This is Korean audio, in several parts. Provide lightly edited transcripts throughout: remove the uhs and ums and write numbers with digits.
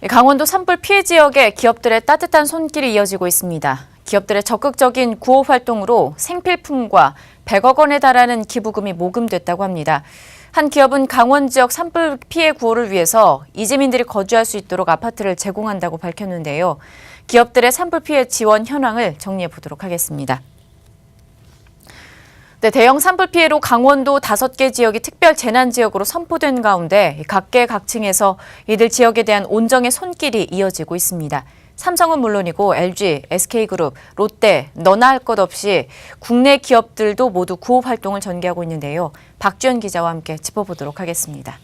강원도 산불 피해 지역에 기업들의 따뜻한 손길이 이어지고 있습니다. 기업들의 적극적인 구호 활동으로 생필품과 100억 원에 달하는 기부금이 모금됐다고 합니다. 한 기업은 강원 지역 산불 피해 구호를 위해서 이재민들이 거주할 수 있도록 아파트를 제공한다고 밝혔는데요. 기업들의 산불 피해 지원 현황을 정리해 보도록 하겠습니다. 네, 대형 산불 피해로 강원도 5개 지역이 특별 재난 지역으로 선포된 가운데 각계각층에서 이들 지역에 대한 온정의 손길이 이어지고 있습니다. 삼성은 물론이고 LG, SK그룹, 롯데, 너나 할 것 없이 국내 기업들도 모두 구호 활동을 전개하고 있는데요. 박주연 기자와 함께 짚어보도록 하겠습니다.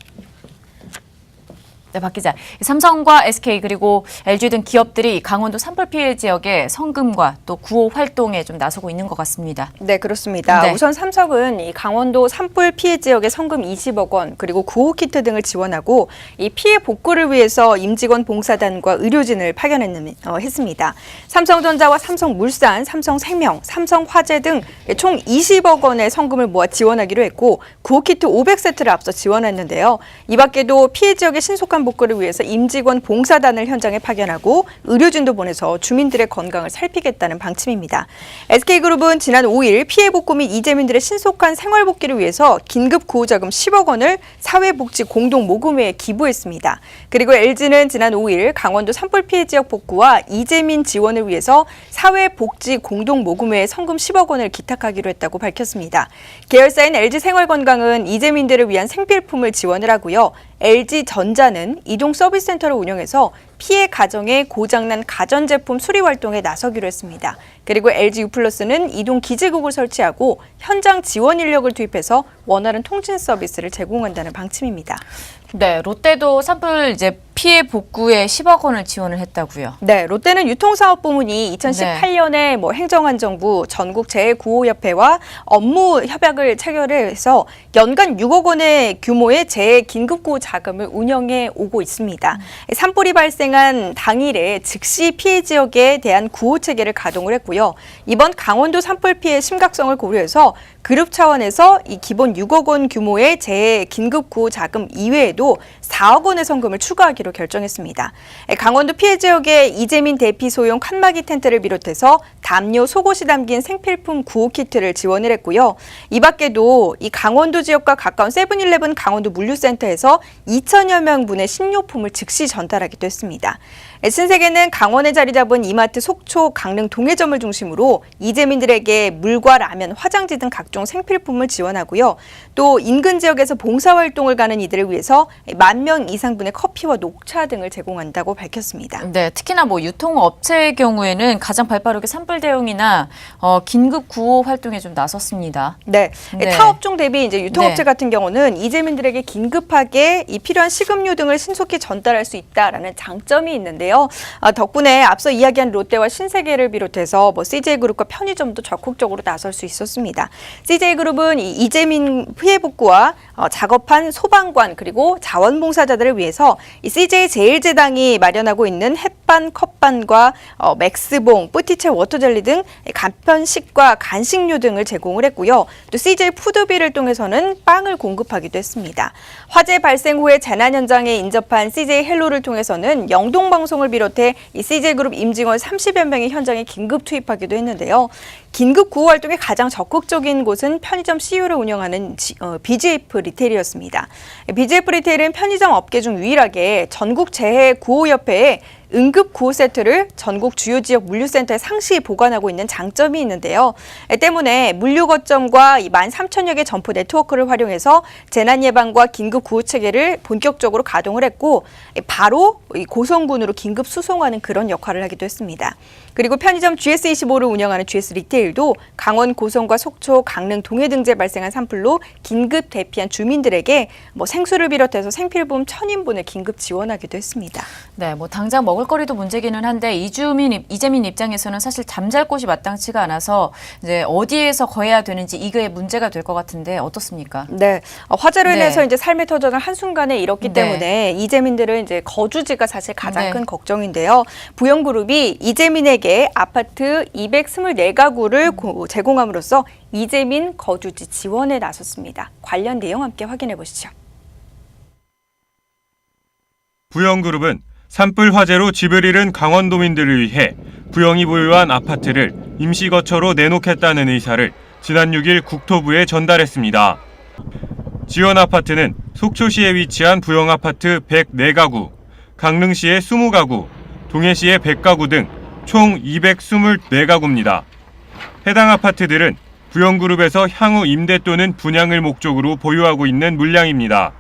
네, 박 기자. 삼성과 SK 그리고 LG 등 기업들이 강원도 산불 피해 지역에 성금과 또 구호 활동에 좀 나서고 있는 것 같습니다. 네, 그렇습니다. 네. 우선 삼성은 이 강원도 산불 피해 지역에 성금 20억 원 그리고 구호 키트 등을 지원하고 이 피해 복구를 위해서 임직원 봉사단과 의료진을 파견했습니다. 삼성전자와 삼성물산, 삼성생명, 삼성화재 등 총 20억 원의 성금을 모아 지원하기로 했고 구호 키트 500세트를 앞서 지원했는데요. 이 밖에도 피해 지역의 신속한 복구를 위해서 임직원 봉사단을 현장에 파견하고 의료진도 보내서 주민들의 건강을 살피겠다는 방침입니다. SK그룹은 지난 5일 피해 복구 및 이재민들의 신속한 생활 복귀를 위해서 긴급 구호자금 10억 원을 사회복지 공동 모금회에 기부했습니다. 그리고 LG는 지난 5일 강원도 산불 피해 지역 복구와 이재민 지원을 위해서 사회복지 공동 모금회에 성금 10억 원을 기탁하기로 했다고 밝혔습니다. 계열사인 LG생활건강은 이재민들을 위한 생필품을 지원을 하고요. LG전자는 이동 서비스센터를 운영해서 피해 가정에 고장난 가전제품 수리 활동에 나서기로 했습니다. 그리고 LG유플러스는 이동 기지국을 설치하고 현장 지원 인력을 투입해서 원활한 통신 서비스를 제공한다는 방침입니다. 네, 롯데도 산불 피해 복구에 10억 원을 지원을 했다고요. 네, 롯데는 유통사업부문이 2018년에 행정안전부, 전국재해구호협회와 업무 협약을 체결해서 연간 6억 원의 규모의 재해 긴급구호 자금을 운영해 오고 있습니다. 산불이 발생한 당일에 즉시 피해 지역에 대한 구호 체계를 가동을 했고요. 이번 강원도 산불 피해 심각성을 고려해서 그룹 차원에서 이 기본 6억 원 규모의 재해 긴급구호 자금 이외에도 4억 원의 성금을 추가하기로 결정했습니다. 강원도 피해 지역에 이재민 대피 소용 칸막이 텐트를 비롯해서 담요, 속옷이 담긴 생필품 구호 키트를 지원을 했고요. 이 밖에도 이 강원도 지역과 가까운 세븐일레븐 강원도 물류센터에서 2천여 명분의 식료품을 즉시 전달하기도 했습니다. 신세계는 강원에 자리 잡은 이마트 속초, 강릉 동해점을 중심으로 이재민들에게 물과 라면, 화장지 등 각종 생필품을 지원하고요. 또 인근 지역에서 봉사활동을 가는 이들을 위해서 10,000명 이상분의 커피와 녹차 등을 제공한다고 밝혔습니다. 네, 특히나 유통업체의 경우에는 가장 발빠르게 산불 대응이나 긴급 구호 활동에 좀 나섰습니다. 네, 타업종 대비 유통업체 같은 경우는 이재민들에게 긴급하게 이 필요한 식음료 등을 신속히 전달할 수 있다라는 장점이 있는데요. 덕분에 앞서 이야기한 롯데와 신세계를 비롯해서 CJ그룹과 편의점도 적극적으로 나설 수 있었습니다. CJ그룹은 이재민 피해 복구와 작업한 소방관 그리고 자원봉사자들을 위해서 이 CJ제일제당이 마련하고 있는 햇반, 컵반과 맥스봉, 뿌티체 워터젤리 등 간편식과 간식료 등을 제공을 했고요. 또 CJ 푸드비를 통해서는 빵을 공급하기도 했습니다. 화재 발생 후에 재난 현장에 인접한 CJ 헬로를 통해서는 영동방송을 비롯해 이 CJ그룹 임직원 30여 명의 현장에 긴급 투입하기도 했는데요. 긴급 구호 활동에 가장 적극적인 곳은 편의점 CU를 운영하는 BGF 리테일이었습니다. BGF 리테일은 편의점 업계 중 유일하게 전국재해구호협회에 응급 구호 세트를 전국 주요 지역 물류센터에 상시 보관하고 있는 장점이 있는데요. 때문에 물류 거점과 13,000여 개 점포 네트워크를 활용해서 재난 예방과 긴급 구호 체계를 본격적으로 가동을 했고 바로 고성군으로 긴급 수송하는 그런 역할을 하기도 했습니다. 그리고 편의점 GS25를 운영하는 GS 리테일도 강원 고성과 속초, 강릉 동해 등지에 발생한 산불로 긴급 대피한 주민들에게 생수를 비롯해서 생필품 1,000인분을 긴급 지원하기도 했습니다. 네, 당장 먹을거리도 문제기는 한데 이재민 입장에서는 사실 잠잘 곳이 마땅치가 않아서 어디에서 거해야 되는지 이게 문제가 될 것 같은데 어떻습니까? 네, 화재로 인해서 삶의 터전을 한순간에 잃었기 때문에 이재민들은 거주지가 사실 가장 큰 걱정인데요. 부영그룹이 이재민에게 아파트 224가구를 제공함으로써 이재민 거주지 지원에 나섰습니다. 관련 내용 함께 확인해 보시죠. 부영그룹은 산불 화재로 집을 잃은 강원도민들을 위해 부영이 보유한 아파트를 임시거처로 내놓겠다는 의사를 지난 6일 국토부에 전달했습니다. 지원 아파트는 속초시에 위치한 부영 아파트 104가구, 강릉시의 20가구, 동해시의 100가구 등 총 224가구입니다. 해당 아파트들은 부영그룹에서 향후 임대 또는 분양을 목적으로 보유하고 있는 물량입니다.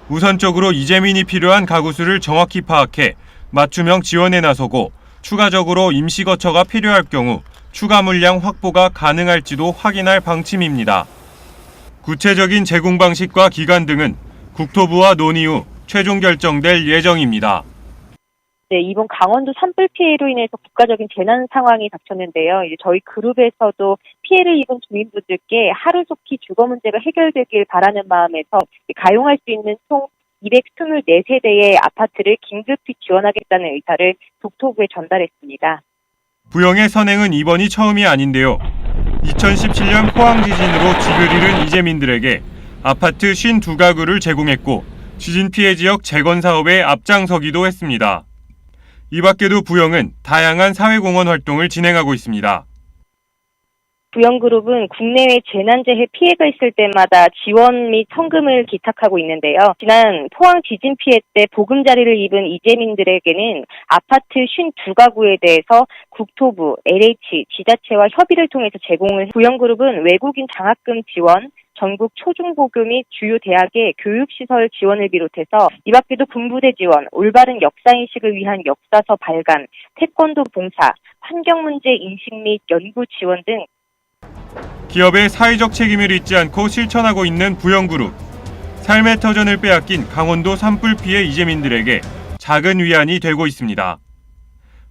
우선적으로 이재민이 필요한 가구 수를 정확히 파악해 맞춤형 지원에 나서고 추가적으로 임시거처가 필요할 경우 추가 물량 확보가 가능할지도 확인할 방침입니다. 구체적인 제공 방식과 기간 등은 국토부와 논의 후 최종 결정될 예정입니다. 네, 이번 강원도 산불 피해로 인해서 국가적인 재난 상황이 닥쳤는데요. 이제 저희 그룹에서도 피해를 입은 주민분들께 하루속히 주거 문제가 해결되길 바라는 마음에서 가용할 수 있는 총 224세대의 아파트를 긴급히 지원하겠다는 의사를 국토부에 전달했습니다. 부영의 선행은 이번이 처음이 아닌데요. 2017년 포항 지진으로 집을 잃은 이재민들에게 아파트 52가구를 제공했고 지진 피해 지역 재건 사업에 앞장서기도 했습니다. 이 밖에도 부영은 다양한 사회공헌 활동을 진행하고 있습니다. 부영그룹은 국내외 재난재해 피해가 있을 때마다 지원 및 성금을 기탁하고 있는데요. 지난 포항 지진 피해 때 보금자리를 입은 이재민들에게는 아파트 52가구에 대해서 국토부, LH, 지자체와 협의를 통해서 제공을 부영그룹은 외국인 장학금 지원, 전국 초중고교 및 주요 대학의 교육시설 지원을 비롯해서 이 밖에도 군부대 지원, 올바른 역사인식을 위한 역사서 발간, 태권도 봉사, 환경문제 인식 및 연구 지원 등 기업의 사회적 책임을 잊지 않고 실천하고 있는 부영그룹. 삶의 터전을 빼앗긴 강원도 산불 피해 이재민들에게 작은 위안이 되고 있습니다.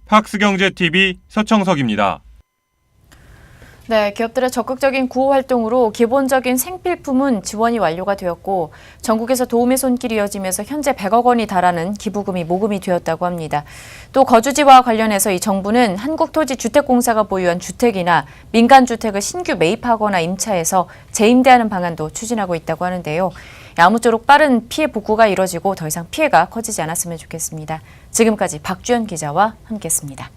팍스경제TV 서청석입니다. 네, 기업들의 적극적인 구호 활동으로 기본적인 생필품은 지원이 완료가 되었고 전국에서 도움의 손길이 이어지면서 현재 100억 원이 달하는 기부금이 모금이 되었다고 합니다. 또 거주지와 관련해서 이 정부는 한국토지주택공사가 보유한 주택이나 민간주택을 신규 매입하거나 임차해서 재임대하는 방안도 추진하고 있다고 하는데요. 아무쪼록 빠른 피해 복구가 이뤄지고 더 이상 피해가 커지지 않았으면 좋겠습니다. 지금까지 박주연 기자와 함께했습니다.